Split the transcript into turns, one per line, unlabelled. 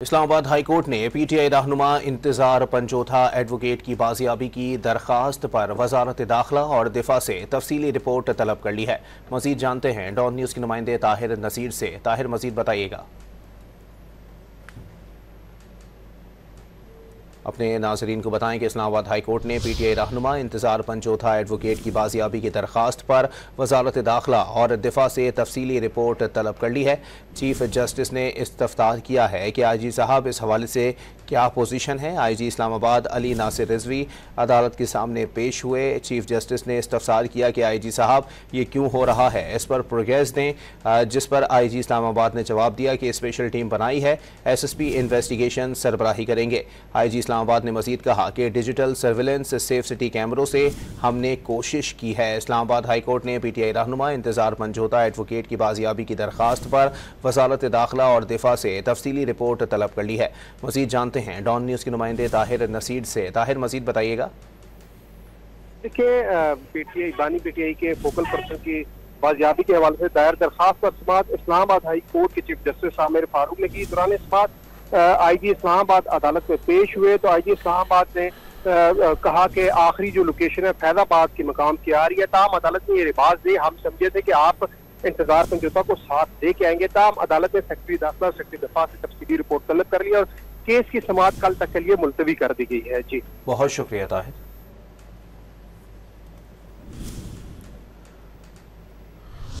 Islamabad high court ने PTI रहनुमा इंतजार पंजोथा एडवोकेट की बाजियाबी की दरखास्त पर वजारत दाखिला और दिफा से तफसीली रिपोर्ट तलब कर ली है। मजीद जानते हैं डॉन न्यूज़ के नुमाइंदे ताहिर नसीर से। ताहिर, मजीद बताइएगा। अपने नाजरीन को बताएं कि इस्लामाबाद हाई कोर्ट ने पीटीआई रहनुमा इंतजार पंजोथा एडवोकेट की बाजियाबी की दरखास्त पर वजारत दाखिला और दिफा से तफसीली रिपोर्ट तलब कर ली है। चीफ जस्टिस ने इस्तफ्तार किया है कि आईजी साहब इस हवाले से क्या पोजीशन है। आईजी इस्लामाबाद अली नासिर रिजवी अदालत के सामने पेश हुए। चीफ जस्टिस ने इस्तफ्सार किया कि आईजी साहब ये क्यों हो रहा है, इस पर प्रोग्रेस दें, जिस पर आईजी इस्लामाबाद ने जवाब दिया कि स्पेशल टीम बनाई है, एसएसपी इन्वेस्टिगेशन सरबराही करेंगे। आईजी इस्लामाबाद ने मजीद कहा कि डिजिटल सर्विलेंस सेफ सिटी कैमरों से हमने कोशिश की है। इस्लामाबाद हाई कोर्ट ने पीटीआई रहनुमा इंतजार पंजोथा एडवोकेट की बाजियाबी की दरखास्त पर वजारत दाखिला और दिफा से तफसीली रिपोर्ट तलब कर ली है। मजीद जानते हैं डॉन न्यूज़ के नुमाइंदे ताहिर नसीर से। ताहिर, मजीद बताइएगा।
देखिए, पीटीआई के फोकल पर्सन की बाजियाबी के हवाले से दायर दरखास्त पर समाअत इस्लामाबाद हाई कोर्ट के चीफ जस्टिस आमिर फारूक ने की। दौरान समाअत आईजी इस्लामाबाद अदालत में पेश हुए तो आईजी इस्लामाबाद ने कहा कि आखिरी जो लोकेशन है फैजाबाद के मकाम की आ रही है। ताम अदालत ने ये रिवाज दी, हम समझे थे कि आप इंतजार पंजोथा को साथ दे के आएंगे। ताम अदालत ने सेक्रेटरी दाखिला और सेक्रेटरी दफा से तफसीली रिपोर्ट तलब कर ली और केस की समाअत कल तक के लिए मुलतवी कर दी गई है। जी,
बहुत शुक्रिया ताहिर।